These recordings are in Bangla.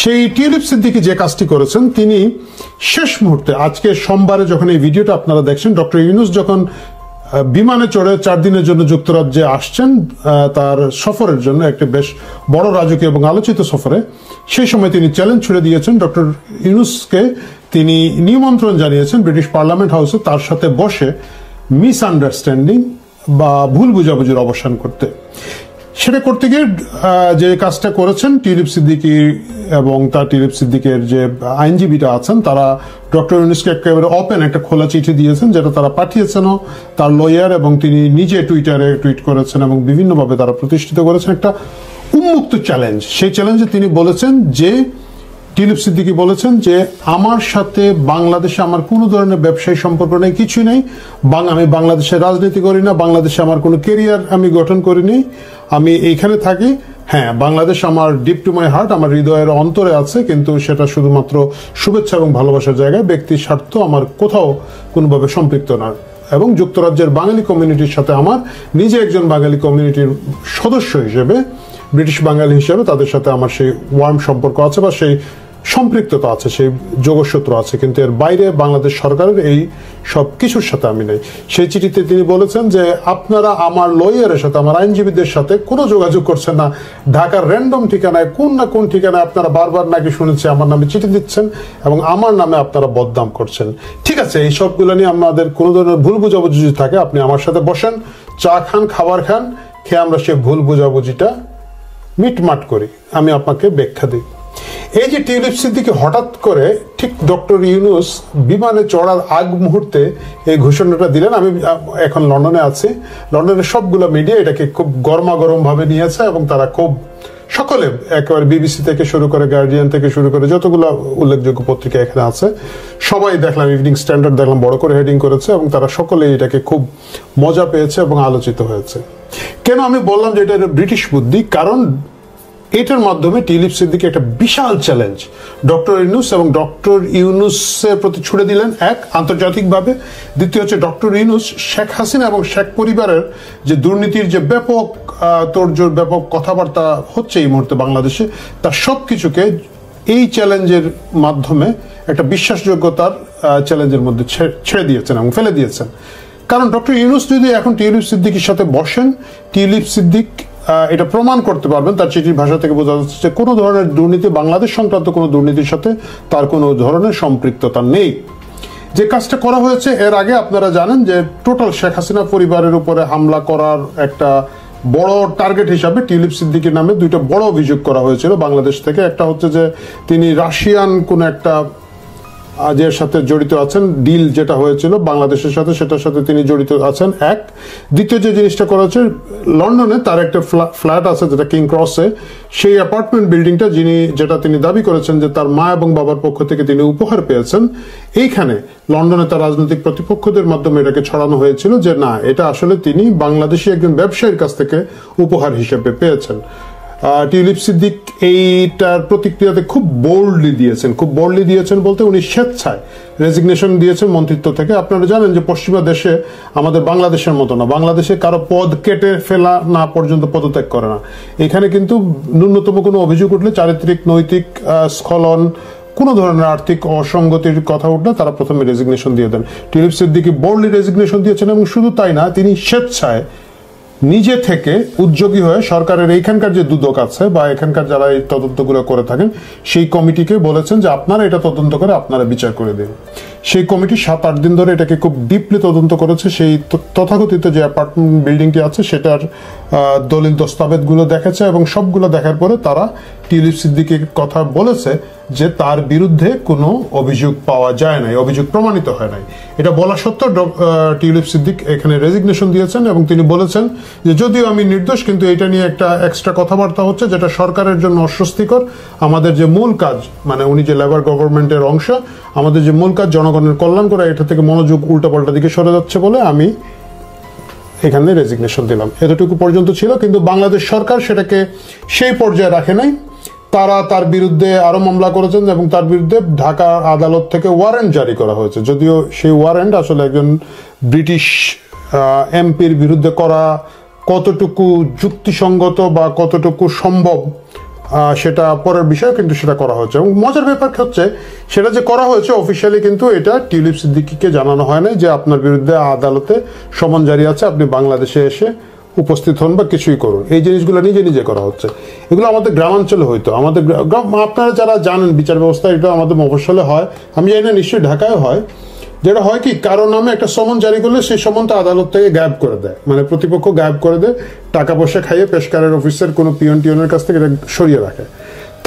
সেই টিউলিপ সিদ্দিকী যে কাজটি করেছেন, তিনি শেষ মুহূর্তে আজকে সোমবারে যখন এই ভিডিওটা আপনারা দেখছেন, ডক্টর ইউনূস যখন বিমানে চড়ে 4 দিনের জন্য যুক্তরাজ্যে আসছেন তার সফরের জন্য, একটি বেশ বড় রাজকীয় এবং আলোচিত সফরে, সেই সময় তিনি চ্যালেঞ্জ ছুড়ে দিয়েছেন ডক্টর ইউনূসকে। তিনি নিমন্ত্রণ জানিয়েছেন ব্রিটিশ পার্লামেন্ট হাউসে তার সাথে বসে মিসআন্ডারস্ট্যান্ডিং বা ভুল বুঝাবুঝির অবসান করতে। সেটা করতে গিয়ে যে কাজটা করেছেন টিউলিপ সিদ্দিকী এবং তার টিউলিপ সিদ্দিকের যে আইনজীবীরা আছেন, তারা ডক্টর ইউনূসকে একেবারে ওপেন একটা খোলা চিঠি দিয়েছেন, যেটা তারা পাঠিয়েছেনও তার লয়ার, এবং তিনি নিজে টুইটারে টুইট করেছেন এবং বিভিন্নভাবে তারা প্রতিষ্ঠিত করেছেন একটা উন্মুক্ত চ্যালেঞ্জ। সেই চ্যালেঞ্জে তিনি বলেছেন যে, টিউলিপ সিদ্দিকী বলেছেন যে, আমার সাথে বাংলাদেশে আমার কোনো ধরনের ব্যবসায়ী সম্পর্ক নেই, কিছু নেই। আমি বাংলাদেশে রাজনীতি করি না, বাংলাদেশে আমার কোনো কেরিয়ার আমি গঠন করিনি, আমি এইখানে থাকি। হ্যাঁ, বাংলাদেশ আমার ডিপ টু মাই হার্ট, আমার হৃদয়ের অন্তরে আছে, কিন্তু সেটা শুধুমাত্র শুভেচ্ছা এবং ভালোবাসার জায়গায়, ব্যক্তির স্বার্থ আমার কোথাও কোনোভাবে সম্পৃক্ত না। এবং যুক্তরাজ্যের বাঙালি কমিউনিটির সাথে আমার নিজে একজন বাঙালি কমিউনিটির সদস্য হিসেবে, ব্রিটিশ বাঙালি হিসেবে তাদের সাথে আমার সেই ওয়ার্ম সম্পর্ক আছে বা সেই সম্পৃক্ততা আছে, সেই যোগসূত্র আছে, কিন্তু এর বাইরে বাংলাদেশ সরকারের এই সব কিছুর সাথে আমি নেই। সেই চিঠিতে তিনি বলেছেন যে, আপনারা আমার লয়ারের সাথে, আমার আইনজীবীদের সাথে কোনো যোগাযোগ করছেন না, ঢাকার র্যান্ডম ঠিকানায় কোন না কোন ঠিকানায় আপনারা বারবার নাকি শুনেছি আমার নামে চিঠি দিচ্ছেন এবং আমার নামে আপনারা বদনাম করছেন। ঠিক আছে, এই সবগুলো নিয়ে আমাদের কোনো ধরনের ভুল বুঝাবুঝি থাকে, আপনি আমার সাথে বসেন, চা খান, খাবার খান, খেয়ে আমরা সেই ভুল বুঝাবুঝিটা মিটমাট করি, আমি আপনাকে ব্যাখ্যা দিই। এই যে টিউলিপ সিদ্দিকী হঠাৎ করে ঠিক ডক্টর ইউনূস বিমানে চড়ার আগ মুহূর্তে এই ঘোষণাটা দিলেন। আমি এখন লন্ডনে আছি, লন্ডনের সবগুলো মিডিয়া এটাকে খুব গরমাগরম ভাবে নিয়েছে এবং তারা খুব সকলে, একেবারে বিবিসি থেকে শুরু করে, গার্ডিয়ান থেকে শুরু করে যতগুলো উল্লেখযোগ্য পত্রিকা এখানে আছে সবাই দেখলাম, ইভিনিং স্ট্যান্ডার্ড দেখলাম বড় করে হেডিং করেছে এবং তারা সকলে এটাকে খুব মজা পেয়েছে এবং আলোচিত হয়েছে। কেন আমি বললাম যে এটা ব্রিটিশ বুদ্ধি? কারণ এটার মাধ্যমে টিউলিপ সিদ্দিকী একটা বিশাল চ্যালেঞ্জ ডক্টর ইউনূস এবং ডক্টর ইউনূসের প্রতি ছুড়ে দিলেন, এক আন্তর্জাতিকভাবে। দ্বিতীয় হচ্ছে ডক্টর ইউনূস শেখ হাসিনা এবং শেখ পরিবারের যে দুর্নীতির যে ব্যাপক তোড়জোড়, ব্যাপক কথাবার্তা হচ্ছে এই মুহূর্তে বাংলাদেশে, তার সব কিছুকে এই চ্যালেঞ্জের মাধ্যমে একটা বিশ্বাসযোগ্যতার চ্যালেঞ্জের মধ্যে ছেড়ে দিয়েছেন এবং ফেলে দিয়েছেন। কারণ ডক্টর ইউনূস যদি এখন টিউলিপ সিদ্দিকীর সাথে বসেন, টিউলিপ সিদ্দিক এটা প্রমাণ করতে পারবেন, তার চিঠির ভাষা থেকে বোঝা যাচ্ছে যে কোনো ধরনের দুর্নীতি, বাংলাদেশ সংক্রান্ত কোনো দুর্নীতির সাথে তার কোনো ধরনের সম্পৃক্ততা নেই। যে কাজটা করা হয়েছে এর আগে আপনারা জানেন যে টোটাল শেখ হাসিনা পরিবারের উপরে হামলা করার একটা বড় টার্গেট হিসাবে টিউলিপ সিদ্দিকীর নামে দুইটা বড় অভিযোগ করা হয়েছিল বাংলাদেশ থেকে। একটা হচ্ছে যে তিনি রাশিয়ান কোন একটা যে সাথে জড়িত আছেন, ডিল যেটা হয়েছিল বাংলাদেশের সাথে, সেটার সাথে তিনি জড়িত আছেন, এক। দ্বিতীয় যে জিনিসটা করা হচ্ছে, লন্ডনে তার একটা ফ্ল্যাট আছে যেটা কিং ক্রসে, সেই অ্যাপার্টমেন্ট বিল্ডিংটা যেটা তিনি দাবি করেছেন যে তার মা এবং বাবার পক্ষ থেকে তিনি উপহার পেয়েছেন, এইখানে লন্ডনে তার রাজনৈতিক প্রতিপক্ষদের মাধ্যমে এটাকে ছড়ানো হয়েছিল যে না, এটা আসলে তিনি বাংলাদেশি একজন ব্যবসায়ীর কাছ থেকে উপহার হিসেবে পেয়েছেন। টিউলিপ সিদ্দিক এইটার প্রতিক্রিয়াতে খুব বোল্ডলি দিয়েছেন বলতে উনি স্বেচ্ছায় রেজিগনেশন দিয়েছেন মন্ত্রিত্ব থেকে। আপনারা জানেন যে পশ্চিমা দেশে আমাদের বাংলাদেশের মতো না, বাংলাদেশে কারো পদ কেটে ফেলা না পর্যন্ত পদত্যাগ করে না। এখানে কিন্তু ন্যূনতম কোনো অভিযোগ উঠলে, চারিত্রিক নৈতিক স্খলন, কোন ধরনের আর্থিক অসঙ্গতির কথা উঠলে তারা প্রথমে রেজিগনেশন দিয়ে দেন। টিউলিপ সিদ্দিকী বোল্ডলি রেজিগনেশন দিয়েছেন এবং শুধু তাই না, তিনি স্বেচ্ছায় নিজে থেকে উদ্যোগী হয়ে সরকারের এইখানকার যে দুদক আছে বা এখানকার যারা এই তদন্তগুলো করে থাকেন সেই কমিটিকে বলেছেন যে আপনারা এটা তদন্ত করে আপনারা বিচার করে দিন। সেই কমিটি 7-8 দিন ধরে এটাকে খুব ডিপলি তদন্ত করেছে। সেই তথাকথিত যে অ্যাপার্টমেন্ট বিল্ডিংটি আছে সেটার দলিল দস্তাবেজগুলো দেখেছে এবং সবগুলো দেখার পরে তারা টিউলিপ সিদ্দিকীর কথা বলেছে যে তার বিরুদ্ধে কোনো অভিযোগ পাওয়া যায় নাই, অভিযোগ প্রমাণিত হয় নাই। এটা বলা সত্ত্বেও টিউলিপ সিদ্দিক এখানে রেজিগনেশন দিয়েছেন এবং তিনি বলেছেন যে যদিও আমি নির্দোষ, কিন্তু এটা নিয়ে একটা এক্সট্রা কথাবার্তা হচ্ছে যেটা সরকারের জন্য অস্বস্তিকর। আমাদের যে মূল কাজ, মানে উনি যে লেবার গভর্নমেন্টের অংশ, আমাদের যে মূল কাজ জনগণের কল্যাণ করা, এটা থেকে মনোযোগ উল্টাপাল্টা দিকে সরে যাচ্ছে বলে আমি এখানে রেজিগনেশন দিলাম। এতটুকু পর্যন্ত ছিল, কিন্তু বাংলাদেশ সরকার সেটাকে সেই পর্যায়ে রাখে নাই। তারা তার বিরুদ্ধে আরো মামলা করেছেন এবং তার বিরুদ্ধে ঢাকা আদালত থেকে ওয়ারেন্ট জারি করা হয়েছে। যদিও সেই ওয়ারেন্ট আসলে একজন ব্রিটিশ এমপির বিরুদ্ধে করা কতটুকু যুক্তিসঙ্গত বা কতটুকু সম্ভব সেটা পরের বিষয়, কিন্তু সেটা করা হয়েছে। এবং মজার ব্যাপার হচ্ছে সেটা যে করা হয়েছে অফিসিয়ালি কিন্তু এটা টিউলিপ সিদ্দিকীকে জানানো হয় না যে আপনার বিরুদ্ধে আদালতে সমন জারি আছে, আপনি বাংলাদেশে এসে উপস্থিত হন বা কিছুই করুন। এই জিনিসগুলো নিজে নিজে করা হচ্ছে। এগুলো আমাদের গ্রামাঞ্চলে হইতো, আমাদের আপনারা যারা জানেন বিচার ব্যবস্থা, এটা আমাদের মফস্বলে হয়, আমি জানি না নিশ্চয়ই ঢাকায় হয়। যেটা হয় কি, কারো নামে একটা সমন জারি করলে সেই সমনটা আদালত থেকে গায়েব করে দেয়, মানে প্রতিপক্ষ গায়েব করে দেয়, টাকা পয়সা খাইয়ে পেশকারের অফিসের কোনো টিয়নের কাছ থেকে সরিয়ে রাখে।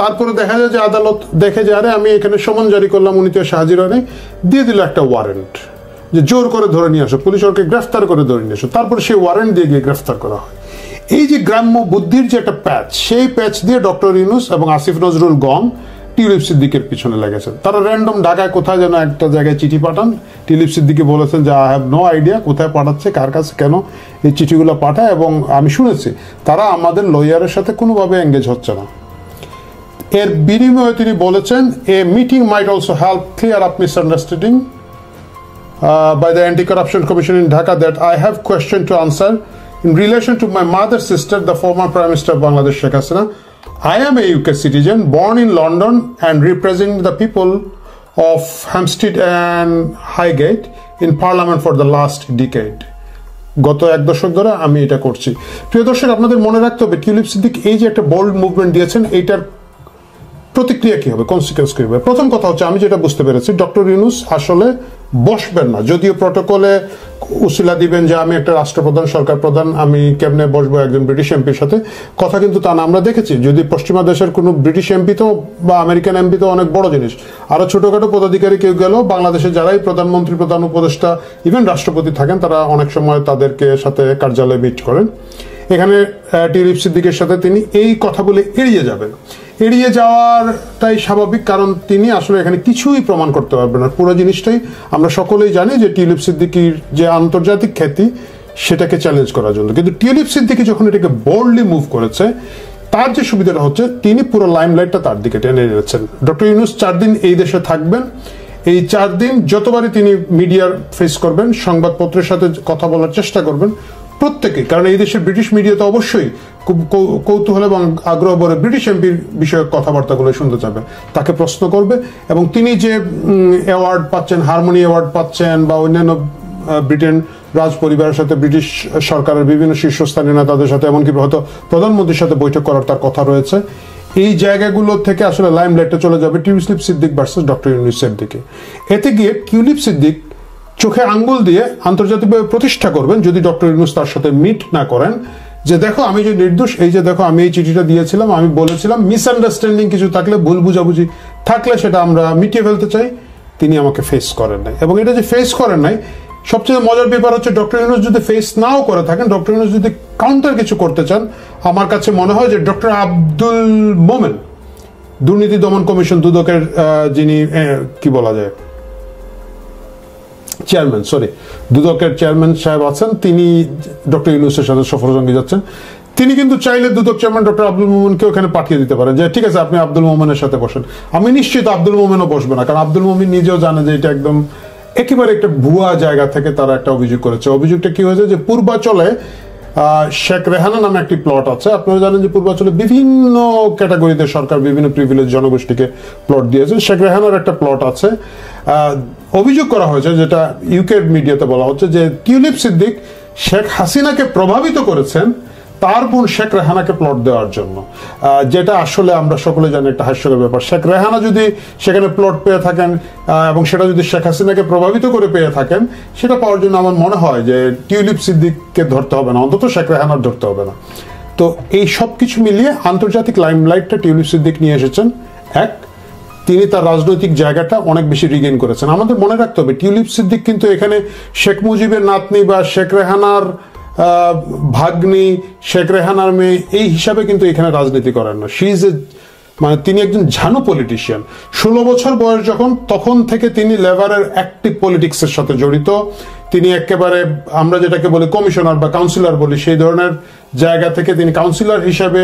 তারপরে দেখা যায় যে আদালত দেখে যে আরে আমি এখানে সমন জারি করলাম, উনি তো হাজির হয়নি, দিয়ে দিল একটা ওয়ারেন্ট যে জোর করে ধরে নিয়ে আসো, পুলিশ ওকে গ্রেফতার করে ধরে নিয়ে আসো। তারপরে সেই ওয়ারেন্ট দিয়ে গিয়ে গ্রেফতার করা হয়। এই যে গ্রাম্য বুদ্ধির যে একটা প্যাচ, সেই প্যাচ দিয়ে ডক্টর ইউনূস এবং আসিফ নজরুল গং টিউলিপ সিদ্দিকের পিছনে লেগেছেন। তারা র্যান্ডম ঢাকায় কোথায় যেন একটা জায়গায় চিঠি পাঠান, টিউলিপ সিদ্দিকি বলেছেন যে আই হ্যাভ নো আইডিয়া কোথায় পাঠাচ্ছে, কার কাছে, কেন এই চিঠিগুলো পাঠায়। এবং আমি শুনেছি তারা আমাদের লয়ারের সাথে কোনোভাবে এঙ্গেজ হচ্ছে না। এর বিনিময়ে তিনি বলেছেন এ meeting mite also help clear up misunderstanding by the Anti-Corruption Commission in Dhaka that I have question to answer in relation to my mother's sister, the former Prime Minister of Bangladesh, Sheikh Hasina. I am a UK citizen born in London and representing the people of Hampstead and Highgate in Parliament for the last decade. গত এক দশক ধরে আমি এটা করছি। প্রিয় দর্শক, আপনাদের মনে রাখতে হবে টিউলিপ সিদ্দিক এই যে একটা বোল্ড মুভমেন্ট দিয়েছেন, এইটার প্রতিক্রিয়া কি হবে, কনসিকুয়েন্স কি হবে। প্রথম কথা হচ্ছে, আমি যেটা বুঝতে পেরেছি, ডক্টর ইউনূস আসলে বসবেন না। যদিও প্রটোকলে উসিলা দিবেন যে আমি একটা রাষ্ট্রপ্রধান, সরকার প্রধান, আমি কেমনে বসবো একজন ব্রিটিশ এমপির সাথে, কথা কিন্তু তা না। আমরা দেখেছি যদি পশ্চিমা দেশের কোনো ব্রিটিশ এমপি তো বা আমেরিকান এমপি তো অনেক বড় জিনিস, আরো ছোটখাটো পদাধিকারী কেউ গেল, বাংলাদেশে যারাই প্রধানমন্ত্রী, প্রধান উপদেষ্টা, ইভেন রাষ্ট্রপতি থাকেন, তারা অনেক সময় তাদেরকে সাথে কার্যালয়ে মিট করেন। এখানে টিউলিপ সিদ্দিকের সাথে তিনি এই কথা বলে এড়িয়ে যাবেন। এড়িয়ে যাওয়ারটাই স্বাভাবিক, কারণ তিনি আসলে এখানে কিছুই প্রমাণ করতে পারবেন না। পুরো জিনিসটাই আমরা সকলেই জানি যে টিউলিপ সিদ্দিকির যে আন্তর্জাতিক খ্যাতি, সেটাকে চ্যালেঞ্জ করার জন্য। কিন্তু টিউলিপ সিদ্দিকি যখন এটাকে বোল্ডলি মুভ করেছে, তার যে সুবিধাটা হচ্ছে তিনি পুরো লাইমলাইটটা তার দিকে টেনে এনেছেন। ডক্টর ইউনূস 4 দিন এই দেশে থাকবেন। এই 4 দিন যতবারই তিনি মিডিয়ার ফেস করবেন, সংবাদপত্রের সাথে কথা বলার চেষ্টা করবেন প্রত্যেকে, কারণ এই দেশের ব্রিটিশ মিডিয়া তো অবশ্যই খুব কৌতূহল এবং আগ্রহ ভরে ব্রিটিশ এমপির বিষয়ক কথাবার্তাগুলো শুনতে চাবে, তাকে প্রশ্ন করবে। এবং তিনি যে অ্যাওয়ার্ড পাচ্ছেন, হারমোনি অ্যাওয়ার্ড পাচ্ছেন, বা অন্যান্য ব্রিটেন রাজ পরিবারের সাথে, ব্রিটিশ সরকারের বিভিন্ন শীর্ষস্থানীয় নেতাদের সাথে, এমনকি হয়তো প্রধানমন্ত্রীর সাথে বৈঠক করার তার কথা রয়েছে। এই জায়গাগুলো থেকে আসলে লাইমলাইটটা চলে যাবে টিউলিপ সিদ্দিক ভার্সেস ডক্টর ইউনূসের দিকে। এতে গিয়ে টিউলিপ সিদ্দিক চোখে আঙ্গুল দিয়ে আন্তর্জাতিকভাবে প্রতিষ্ঠা করবেন, যদি ডক্টর ইউনূস তার সাথে মিট না করেন, যে দেখো আমি যে নির্দোষ, এই যে দেখো আমি এই চিঠিটা দিয়েছিলাম, আমি বলেছিলাম মিসআন্ডারস্ট্যান্ডিং কিছু থাকলে, ভুল বুঝাবুঝি থাকলে সেটা আমরা মিটিয়ে ফেলতে চাই। তিনি আমাকে ফেস করেন নাই। এবং এটা যে ফেস করেন নাই, সবচেয়ে মজার ব্যাপার হচ্ছে ডক্টর ইউনূস যদি ফেস নাও করে থাকেন, ডক্টর ইউনূস যদি কাউন্টার কিছু করতে চান, আমার কাছে মনে হয় যে ডক্টর আব্দুল মোমেন, দুর্নীতি দমন কমিশন দুদকের যিনি কি বলা যায় চেয়ারম্যান, দুদকের চেয়ারম্যান সাহেব আছেন, তিনি ডক্টর ইউনূসের সাথে সফরসঙ্গী যাচ্ছেন। তিনি কিন্তু চাইলে দুদক চেয়ারম্যান ডক্টর আব্দুল মোমেনকে ওখানে পাঠিয়ে দিতে পারেন যে ঠিক আছে আপনি আব্দুল মোমেনের সাথে বসেন। আমি নিশ্চিত আব্দুল মোমেনও বসবে না, কারণ আব্দুল মোমেন নিজেও জানে যে এটা একদম একেবারে একটা ভুয়া জায়গা থেকে তারা একটা অভিযোগ করেছে। অভিযোগটা কি হয়েছে যে পূর্বাচলে শেখ রেহানা নামে একটি প্লট আছে। আপনারা জানেন যে পূর্বাচলে বিভিন্ন ক্যাটাগরিতে সরকার বিভিন্ন প্রিভিলেজ জনগোষ্ঠীকে প্লট দিয়েছে। শেখ রেহানার একটা প্লট আছে। অভিযোগ করা হয়েছে, যেটা ইউকে মিডিয়াতে বলা হচ্ছে, যে টিউলিপ সিদ্দিক শেখ হাসিনাকে প্রভাবিত করেছেন তার বোন শেখ রেহানাকে প্লট দেওয়ার জন্য, যেটা আসলে আমরা সকলে জানি একটা হাস্যকর ব্যাপার। শেখ রেহানা যদি সেখানে প্লট পেয়ে থাকেন এবং সেটা যদি শেখ হাসিনাকে প্রভাবিত করে পেয়ে থাকেন, সেটা পাওয়ার জন্য আমার মনে হয় যে টিউলিপ সিদ্দিককে ধরতে হবে না, অন্তত শেখ রেহানার ধরতে হবে না। তো এই সব কিছু মিলিয়ে আন্তর্জাতিক লাইমলাইটটা টিউলিপ সিদ্দিক নিয়ে এসেছেন। এক, তিনি তার রাজনৈতিক জায়গাটা অনেক বেশি রিগেইন করেছেন। আমাদের মনে রাখতে হবে টিউলিপ সিদ্দিক কিন্তু এখানে শেখ মুজিবের নাতনি বা শেখ রেহানার ভাগ্নি, শেখ রেহানার মেয়ে, এই হিসাবে কিন্তু এখানে রাজনীতি করেন না। মানে তিনি একজন ঝানু পলিটিশিয়ান। 16 বছর বয়স যখন, তখন থেকে তিনি লেবারের অ্যাক্টিভ পলিটিক্সের সাথে জড়িত। তিনি একেবারে আমরা যেটাকে বলি কমিশনার বা কাউন্সিলর বলি, সেই ধরনের জায়গা থেকে তিনি কাউন্সিলর হিসেবে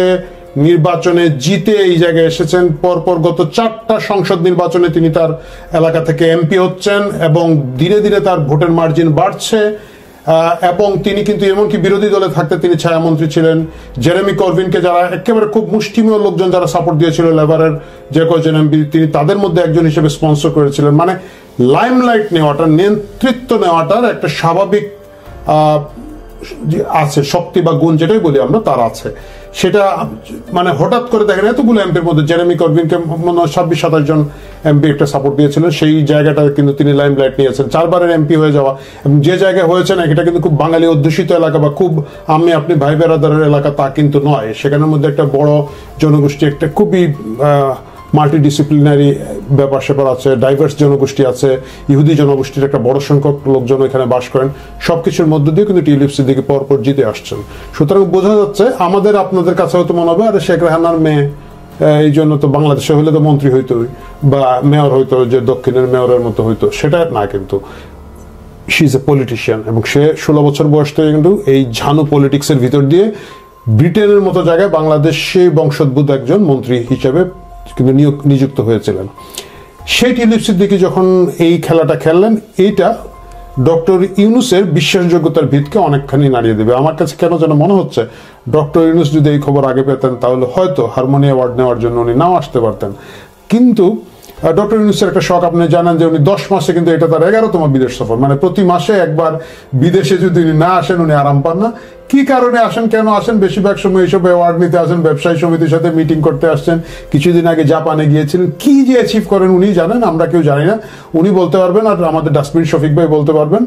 নির্বাচনে জিতে এই জায়গায় এসেছেন। পরপর গত 4টা সংসদ নির্বাচনে তিনি তার এলাকা থেকে এমপি হচ্ছেন এবং ধীরে ধীরে তার ভোটের মার্জিন বাড়ছে। এবং তিনি কিন্তু এমনকি বিরোধী দলে থাকতে তিনি ছায়ামন্ত্রী ছিলেন। জেরেমি করবিনকে যারা একেবারে খুব মুষ্টিমেয় লোকজন যারা সাপোর্ট দিয়েছিল লেবারের যে কয়েকজন এমপি, তিনি তাদের মধ্যে একজন হিসেবে স্পন্সর করেছিলেন। মানে লাইমলাইট নেওয়াটা, নেতৃত্ব নেওয়াটার একটা স্বাভাবিক আছে, শক্তি বা গুণ যেটাই বলি আমরা, তার আছে। সেটা মানে হঠাৎ করে দেখেন এতগুলো এমপির মধ্যে জেরেমি করবিনকে 26-27 জন এমপি একটা সাপোর্ট দিয়েছিলেন, সেই জায়গাটা কিন্তু তিনি লাইমলাইট নিয়েছেন। 4 বারের এমপি হয়ে যাওয়া, এবং যে জায়গায় হয়েছেন এটা কিন্তু খুব বাঙালি অধ্যুষিত এলাকা বা খুব আমি আপনি ভাই বেরাদারের এলাকা তা কিন্তু নয়। সেখানের মধ্যে একটা বড় জনগোষ্ঠী, একটা খুবই মাল্টিডিসিপ্লিনারি ব্যাপার স্যাপার আছে, ডাইভার্স জনগোষ্ঠী আছে, ইহুদি জনগোষ্ঠীর একটা বড় সংখ্যক লোকজন এখানে বাস করেন। সবকিছুর মধ্য দিয়ে কিন্তু টিউলিপ সিদ্দিকী পরপর জিতে আসছেন। সুতরাং বোঝা যাচ্ছে আমাদের আপনাদের কাছে হয়তো মনে হবে আরে শেখ রেহানার মেয়ে, এই জন্য তো বাংলাদেশে হলে তো মন্ত্রী হইতো বা মেয়র হইতো, যে দক্ষিণের মেয়রের মতো হইতো, সেটা না। কিন্তু শি ইজ এ পলিটিশিয়ান, এবং সে 16 বছর বয়স থেকে কিন্তু এই ঝানু পলিটিক্সের ভিতর দিয়ে ব্রিটেনের মতো জায়গায় বাংলাদেশি বংশোদ্ভূত একজন মন্ত্রী হিসেবে কিন্তু নিযুক্ত হয়েছিলেন। সেই টিউলিপ সিদ্দিকী যখন এই খেলাটা খেললেন, এইটা ডক্টর ইউনূসের বিশ্বাসযোগ্যতার ভিতকে অনেকখানি নাড়িয়ে দেবে। আমার কাছে কেন যেন মনে হচ্ছে ডক্টর ইউনূস যদি এই খবর আগে পেতেন তাহলে হয়তো হারমোনি অ্যাওয়ার্ড নেওয়ার জন্য উনি নাও আসতে পারতেন। কিন্তু ডক্টর ইউনূসের একটা শখ আপনি জানেন যে উনি 10 মাসে কিন্তু এটা তার 11তম বিদেশ সফর, মানে প্রতি মাসে একবার বিদেশে যদি উনি না আসেন উনি আরাম পান না। কি কারণে আসেন, কেন আসেন? বেশিরভাগ সময় এইসব অ্যাওয়ার্ড নিতে আসেন, ব্যবসায়ী সমিতির সাথে মিটিং করতে আসছেন। কিছুদিন আগে জাপানে গিয়েছিলেন, কি যে অ্যাচিভ করেন উনি জানেন, আমরা কেউ জানি না। উনি বলতে পারবেন, আর আমাদের ডাস্টবিন শফিক ভাই বলতে পারবেন।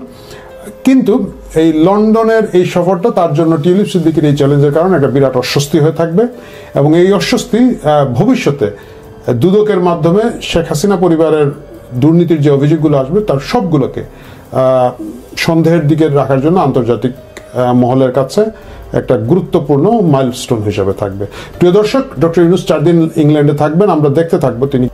কিন্তু এই লন্ডনের এই সফরটা তার জন্য টিউলিপ সিদ্দিকীর এই চ্যালেঞ্জের কারণে একটা বিরাট অস্বস্তি হয়ে থাকবে, এবং এই অস্বস্তি ভবিষ্যতে দুদকের মাধ্যমে শেখ হাসিনা পরিবারের দুর্নীতির যে অভিযোগগুলো আসবে তার সবগুলোকে সন্দেহের দিকে রাখার জন্য আন্তর্জাতিক মহলের কাছে একটা গুরুত্বপূর্ণ মাইলস্টোন হিসেবে থাকবে। প্রিয় দর্শক, ডক্টর ইউনূস 4 দিন ইংল্যান্ডে থাকবেন, আমরা দেখতে থাকবো তিনি